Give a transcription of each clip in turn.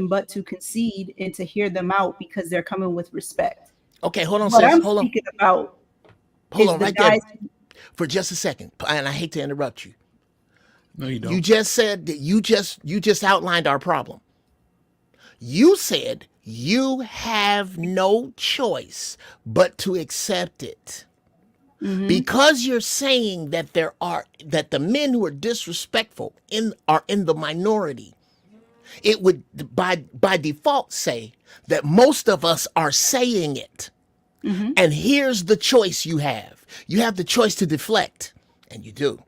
nothing but to concede and to hear them out because they're coming with respect. Okay, hold on, What sis. I'm Hold on. speaking about Hold is on the right there guys. for just a second. And I hate to interrupt you. No, you don't. You just said that you just outlined our problem. You said you have no choice but to accept it. Because you're saying that that the men who are disrespectful are in the minority, it would by default say that most of us are saying it. And here's the choice you have. You have the choice to deflect, and you do.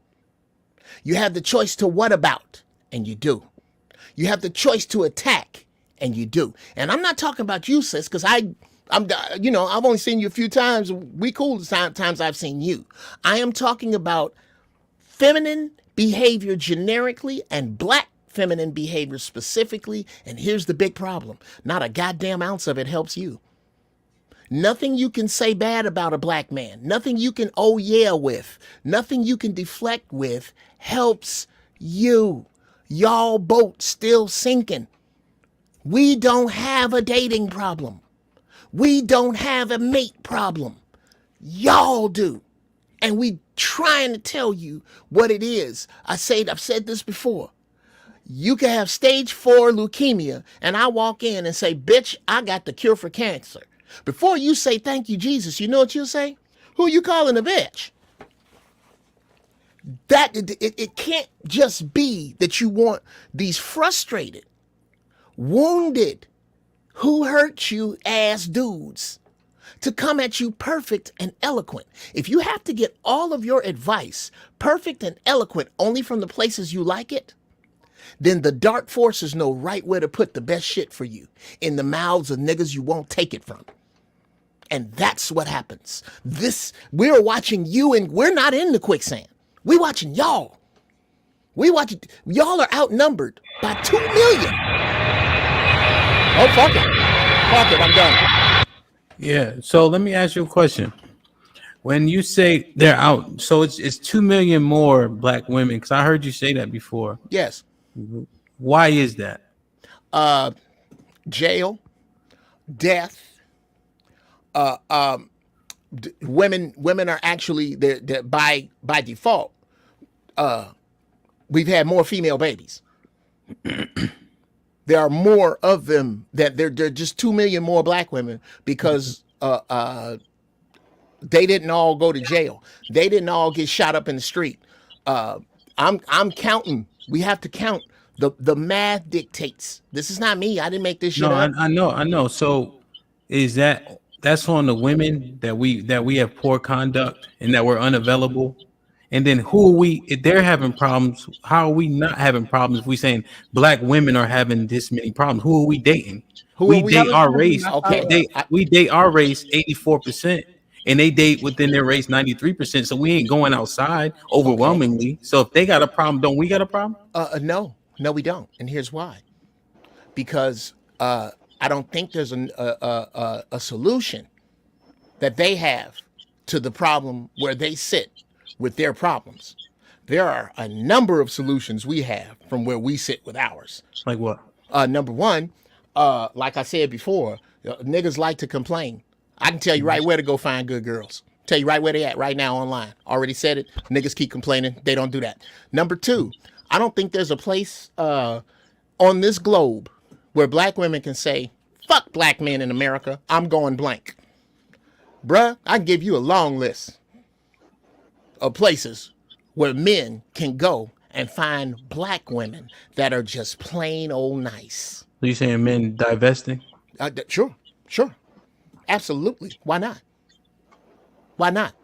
You have the choice to what about, and you do. You have the choice to attack, and you do. And I'm not talking about you, sis, because I've only seen you a few times. We cool the times I've seen you. I am talking about feminine behavior generically and black feminine behavior specifically. And here's the big problem. Not a goddamn ounce of it helps you. Nothing you can say bad about a black man, nothing you can oh yeah with, nothing you can deflect with helps you. Y'all boat still sinking. We don't have a dating problem. We don't have a mate problem. Y'all do. And we trying to tell you what it is. I've said this before. You can have stage 4 leukemia and I walk in and say, bitch, I got the cure for cancer. Before you say, thank you, Jesus, you know what you'll say? Who you calling a bitch? That it can't just be that you want these frustrated, wounded, who hurt you ass dudes to come at you perfect and eloquent. If you have to get all of your advice perfect and eloquent only from the places you like it, then the dark forces know right where to put the best shit for you, in the mouths of niggas you won't take it from. And that's what happens. We're watching you, and we're not in the quicksand. We're watching y'all. Y'all are outnumbered by 2 million. Oh, fuck it. Fuck it, I'm done. Yeah. So let me ask you a question. When you say they're out, so it's 2 million more black women, because I heard you say that before. Yes. Why is that? Jail, death. Women are actually they're by default. We've had more female babies. There are more of them. That they're just 2 million more black women because they didn't all go to jail. They didn't all get shot up in the street. I'm counting. We have to count. The math dictates. This is not me. I didn't make this shit up. I know. So is that's on the women that we have poor conduct and that we're unavailable? And then who are we? If they're having problems, how are we not having problems? If we saying black women are having this many problems, who are we dating? We date our race. Okay. We date our race 84%, and they date within their race 93%. So we ain't going outside overwhelmingly. Okay. So if they got a problem, don't we got a problem? No, we don't. And here's why. Because I don't think there's a solution that they have to the problem where they sit with their problems. There are a number of solutions we have from where we sit with ours. Like what? Number one, like I said before, niggas like to complain. I can tell you right where to go find good girls. Tell you right where they at right now online. Already said it. Niggas keep complaining. They don't do that. Number two, I don't think there's a place on this globe where black women can say, fuck black men in America, I'm going blank. Bruh, I can give you a long list of places where men can go and find black women that are just plain old nice. So you saying men divesting? Sure. Absolutely. Why not?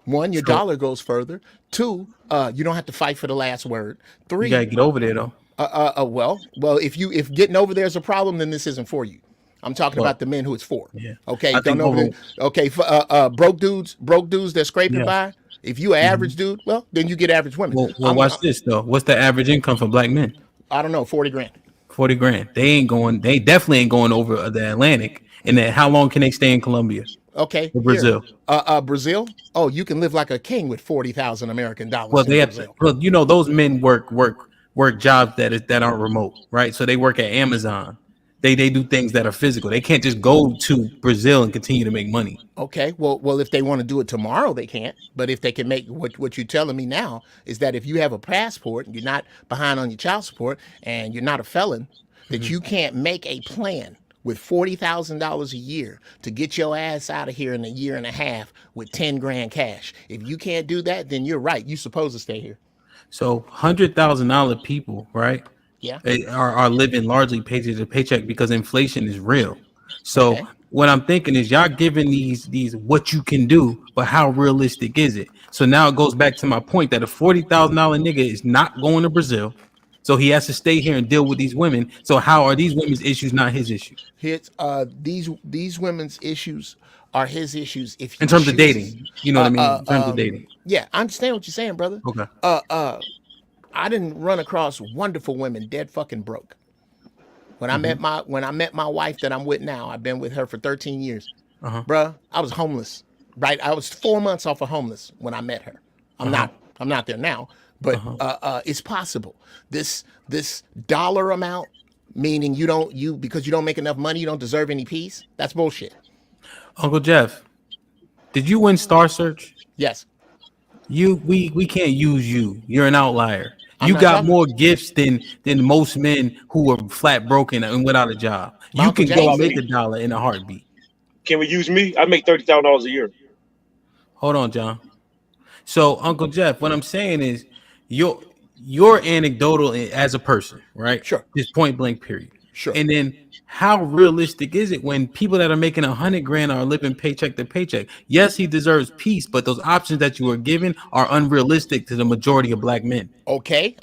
One, your dollar goes further. Two, you don't have to fight for the last word. Three, you gotta get over there though. Well, if getting over there is a problem, then this isn't for you. I'm talking about the men who it's for. Yeah. Okay. Broke dudes that scraping by. If you an average dude, well, then you get average women. Well, watch this though. What's the average income for black men? I don't know, 40 grand. 40 grand. They definitely ain't going over the Atlantic. And then how long can they stay in Colombia? Okay. Brazil. Brazil. Oh, you can live like a king with 40,000 American dollars. Well, they have to, those men work jobs that aren't remote, right? So they work at Amazon. They do things that are physical. They can't just go to Brazil and continue to make money. Okay, well, if they want to do it tomorrow, they can't. But if they can make what you're telling me now is that if you have a passport and you're not behind on your child support and you're not a felon, that you can't make a plan with $40,000 a year to get your ass out of here in a year and a half with 10 grand cash. If you can't do that, then you're right. You're supposed to stay here. So $100,000 people, right? Yeah. Are living largely paycheck to paycheck because inflation is real. So Okay. what I'm thinking is y'all giving these what you can do, but how realistic is it? So now it goes back to my point that a $40,000 nigga is not going to Brazil. So he has to stay here and deal with these women. So how are these women's issues not his issue? These women's issues are his issues if he In terms of chooses. dating, you know what I mean? In terms of dating. Yeah, I understand what you're saying, brother. Okay. I didn't run across wonderful women dead fucking broke. When I met my wife that I'm with now, I've been with her for 13 years. Bruh, I was homeless. Right? I was 4 months off of homeless when I met her. I'm not there now, but it's possible. This dollar amount, meaning because you don't make enough money, you don't deserve any peace. That's bullshit. Uncle Geoff, did you win Star Search? Yes. We can't use you. You're an outlier. I'm You not got talking- more gifts than most men who are flat broken and without a job. You Uncle can go James. make $1 in a heartbeat. Can we use me? I make $30,000 a year. Hold on, John. So, Uncle Geoff, what I'm saying is you're anecdotal as a person, right? Sure. Just point blank, period. Sure. And then how realistic is it when people that are making 100 grand are living paycheck to paycheck? Yes, he deserves peace, but those options that you were given are unrealistic to the majority of black men. Okay,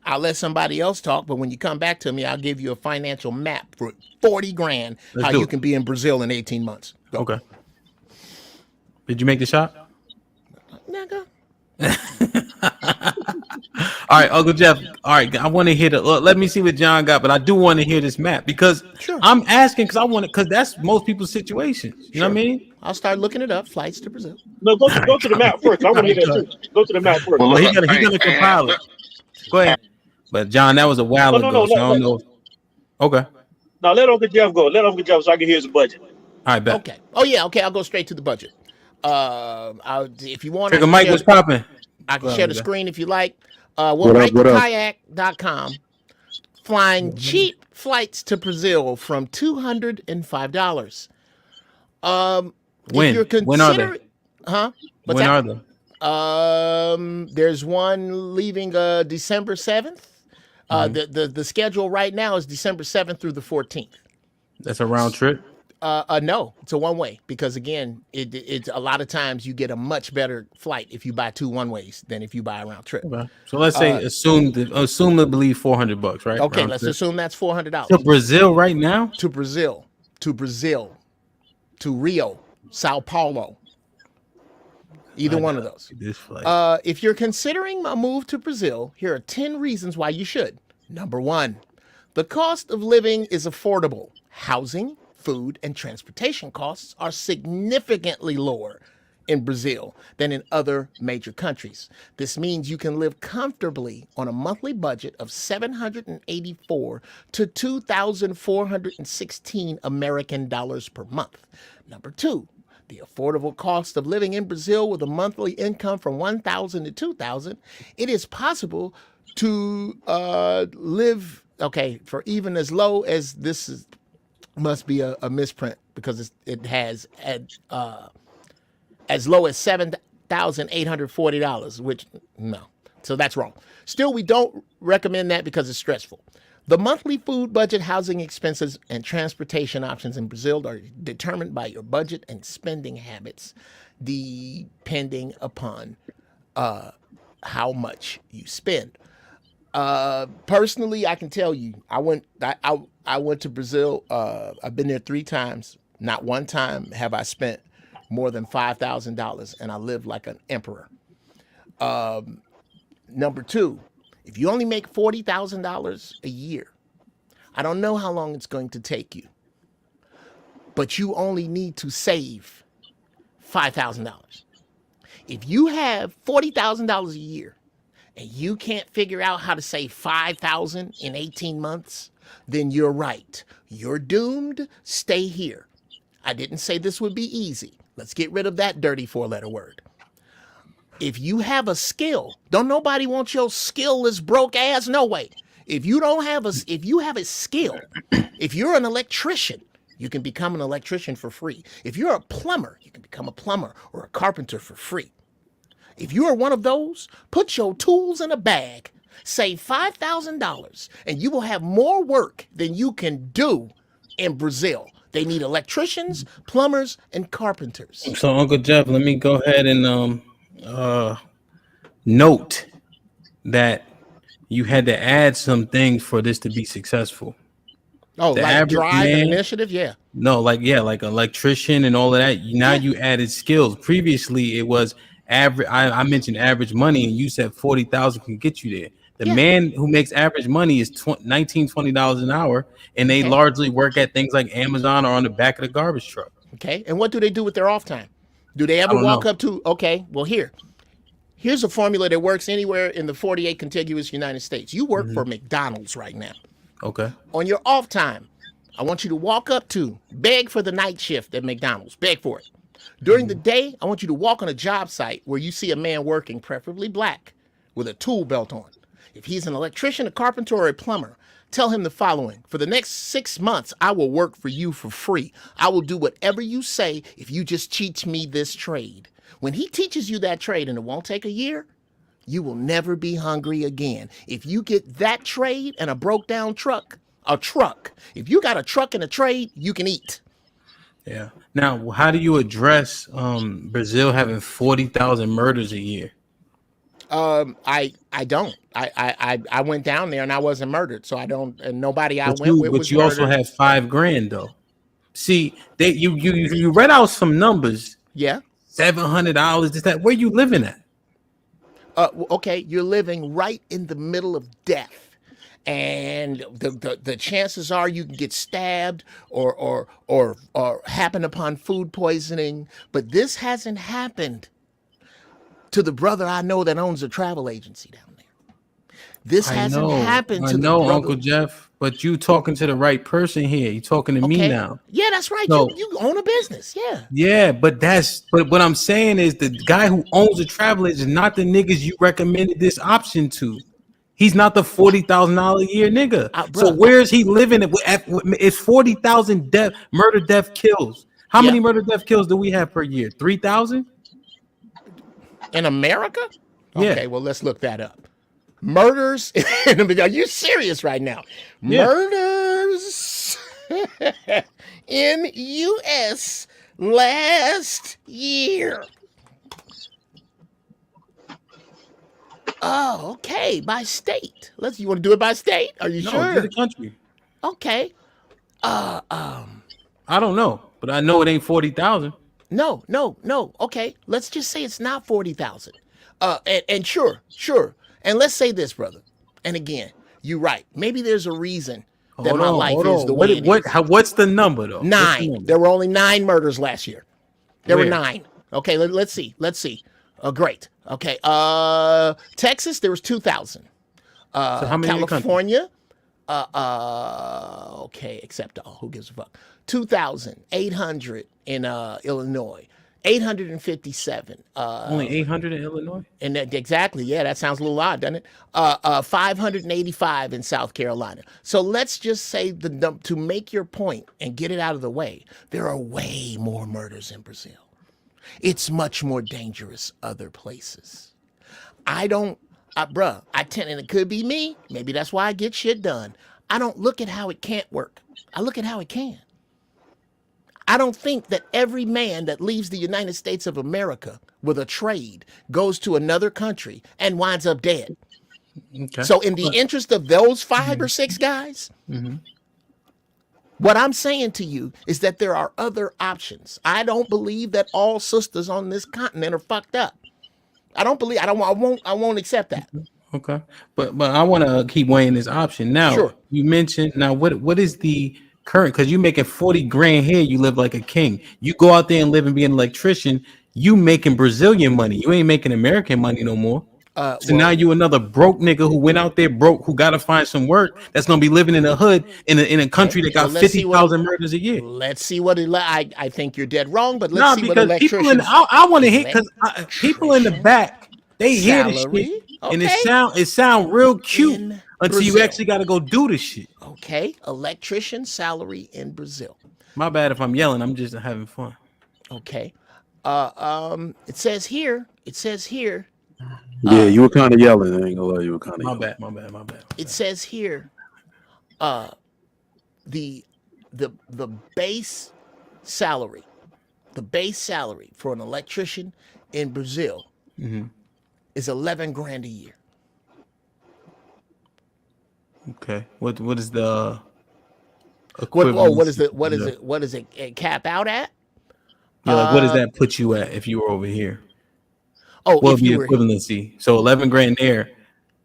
I'll let somebody else talk, but when you come back to me, I'll give you a financial map for 40 grand, Let's how do you it. can be in Brazil in 18 months. Go. Okay. Did you make the shot? Nigga. All right, Uncle Geoff. All right, I want to hear let me see what John got, but I do want to hear this map because Sure. I'm asking because that's most people's situations. You know what I mean? I'll start looking it up. Flights to Brazil. No, go to the map first. I want to hear that too. Go to the map first. Well, Well, look, he's gonna compile it. Go ahead. But John, that was a while No, ago, so I don't know. Okay. Now let Uncle Geoff go. Let Uncle Geoff so I can hear his budget. All right, bet. Okay. Oh yeah. Okay. I'll go straight to the budget. If you want, Trigger Mike was popping. I can Go share the ahead. screen if you like. We'll What up, write what the up? kayak.com. Flying cheap flights to Brazil from $205. If When? you're When are they? considering, huh? What's When that? are they? There's one leaving December 7th. The schedule right now is December 7th through the 14th. That's a round trip. No, it's a one way because again, it's a lot of times you get a much better flight if you buy two one ways than if you buy a round trip. Okay. So let's say assumably $400, right? Okay, Round let's trip. assume that's $400 To Brazil right now. to Brazil, to Rio, Sao Paulo. Either one of those. This flight. If you're considering a move to Brazil, here are 10 reasons why you should. Number 1, the cost of living is affordable. Housing, food, and transportation costs are significantly lower in Brazil than in other major countries. This means you can live comfortably on a monthly budget of $784 to $2,416 American dollars per month. Number 2, the affordable cost of living in Brazil with a monthly income from $1,000 to $2,000. It is possible to live, for even as low as this is, must be a misprint because it has as low as $7,840, which no. So that's wrong. Still, we don't recommend that because it's stressful. The monthly food budget, housing expenses, and transportation options in Brazil are determined by your budget and spending habits, depending upon how much you spend. Personally, I can tell you, I went to Brazil. I've been there 3 times. Not one time have I spent more than $5,000, and I lived like an emperor. Number 2, if you only make $40,000 a year, I don't know how long it's going to take you, but you only need to save $5,000. If you have $40,000 a year and you can't figure out how to save $5,000 in 18 months, then you're right. You're doomed. Stay here. I didn't say this would be easy. Let's get rid of that dirty 4-letter word. If you have a skill, don't nobody want your skillless broke ass. No way. If you have a skill, if you're an electrician, you can become an electrician for free. If you're a plumber, you can become a plumber or a carpenter for free. If you are one of those, put your tools in a bag, save $5,000, and you will have more work than you can do in Brazil. They need electricians, plumbers, and carpenters. So, Uncle Geoff, let me go ahead and note that you had to add some things for this to be successful. Oh, The like average drive and man- initiative? Yeah. No, like electrician and all of that. Now you added skills. Previously, it was average. I mentioned average money, and you said 40,000 can get you there. The man who makes average money is $19-20 an hour, and they largely work at things like Amazon or on the back of the garbage truck. Okay. And what do they do with their off time? Do they ever don't walk know. up to, okay, well, here's a formula that works anywhere in the 48 contiguous United States. You work for McDonald's right now. Okay. On your off time, I want you to walk up to, beg for the night shift at McDonald's. Beg for it. During the day, I want you to walk on a job site where you see a man working, preferably black, with a tool belt on. If he's an electrician, a carpenter, or a plumber, tell him the following. For the next 6 months, I will work for you for free. I will do whatever you say if you just teach me this trade. When he teaches you that trade, and it won't take a year, you will never be hungry again. If you get that trade and a broke down truck, if you got a truck and a trade, you can eat. Yeah. Now, how do you address Brazil having 40,000 murders a year? I don't. I went down there and I wasn't murdered, so I don't. And nobody I But went with but was you also murdered. have $5,000 though. See, you read out some numbers. Yeah. $700. Is that where you living at? Okay, you're living right in the middle of death, and the chances are you can get stabbed or happen upon food poisoning. But this hasn't happened to the brother I know that owns a travel agency down there. This hasn't happened to the brother. Uncle Geoff, but you talking to the right person here. You talking to me now. Yeah, that's right. No. You own a business. Yeah. Yeah, but what I'm saying is the guy who owns a travel agent is not the niggas you recommended this option to. He's not the $40,000 a year nigga. So where is he living? It's 40,000 murder, death kills. How many murder, death kills do we have per year? 3,000 in America? Yeah. Okay, well let's look that up. Murders. Are you serious right now? Yeah. Murders in U.S. last year. Oh, okay. By state. You want to do it by state? Are you sure? do the country. Okay. I don't know, but I know it ain't 40,000. No. Okay. Let's just say it's not 40,000. And sure. And let's say this, brother. And again, you're right. Maybe there's a reason that my life is the way it is. What's the number though? 9. There were only 9 murders last year. There were 9. Okay, let's see. Great. Okay. Texas, there was 2,000. So how many in the country? California, okay, except all. Who gives a fuck? 2,800 in Illinois. 857. Only 800 in Illinois? And exactly, yeah, that sounds a little odd, doesn't it? 585 in South Carolina. So let's just say to make your point and get it out of the way, there are way more murders in Brazil. It's much more dangerous other places. I tend, and it could be me, maybe that's why I get shit done. I don't look at how it can't work. I look at how it can. I don't think that every man that leaves the United States of America with a trade goes to another country and winds up dead. Okay. So in the interest of those 5 or 6 guys, what I'm saying to you is that there are other options. I don't believe that all sisters on this continent are fucked up. I won't accept that. Okay. But I want to keep weighing this option. Now, Sure. You mentioned, now what is the current, because you making 40 grand here, you live like a king. You go out there and live and be an electrician, you making Brazilian money. You ain't making American money no more. So now you another broke nigga who went out there broke, who got to find some work. That's gonna be living in the hood in a country that got 50,000 murders a year. Let's see what I think you're dead wrong, but let's No, see what because people in I want to hit because people in the back they hear the shit and it sound real cute until you actually got to go do the shit. Okay, electrician salary in Brazil. My bad if I'm yelling. I'm just having fun. Okay, it says here. Yeah, you were kind of yelling. I ain't gonna lie, you were kind of yelling. My bad. It says here, the base salary for an electrician in Brazil is 11 grand a year. Okay, what is the what is it cap out at? Yeah, like what does that put you at if you were over here? Oh, what would be equivalency? So 11 grand there,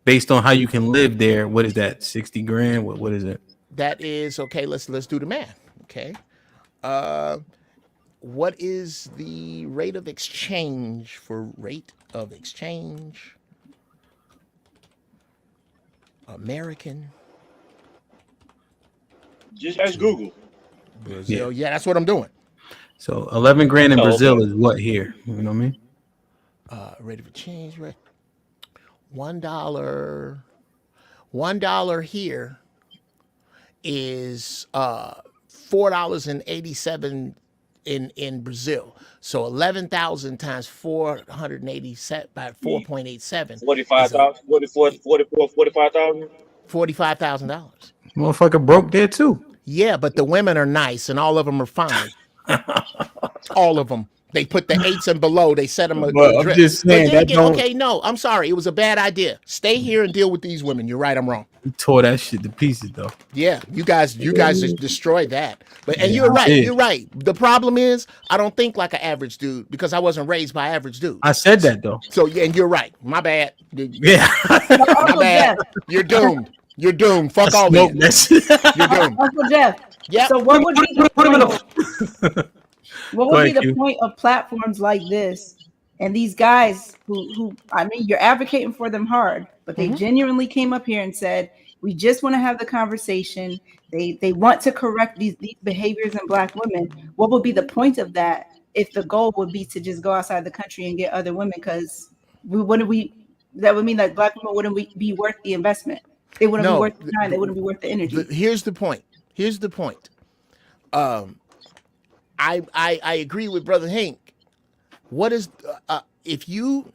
based on how you can live there. What is that? 60 grand? What is it? That is okay. Let's do the math. Okay, what is the rate of exchange American? Just ask Google. Brazil. Yeah, that's what I'm doing. So 11 grand in Brazil is what here? You know what I mean? Rate of exchange, right? $1 here is $4.87 in Brazil. So 11,000 times 487 by 4.87. 45,000. $45,000. Motherfucker broke there too. Yeah, but the women are nice and all of them are fine. All of them. They put the 8s and below. They set them. I'm just saying okay, no, I'm sorry. It was a bad idea. Stay here and deal with these women. You're right. I'm wrong. You tore that shit to pieces, though. Yeah, you guys just destroyed that. But you're right. You're right. The problem is I don't think like an average dude because I wasn't raised by average dudes. I said that though. So yeah, and you're right. My bad. Yeah. My bad. You're doomed. You're doomed. Fuck all of you. You're doomed. Uncle Geoff. Yeah. So what would be put him in the point of platforms like this and these guys who I mean, you're advocating for them hard, but they genuinely came up here and said, we just want to have the conversation. They want to correct these behaviors in Black women. What would be the point of that if the goal would be to just go outside the country and get other women? Because that would mean that Black women wouldn't be worth the investment. They wouldn't be worth the time. They wouldn't be worth the energy. Here's the point. I agree with Brother Hank. What is if you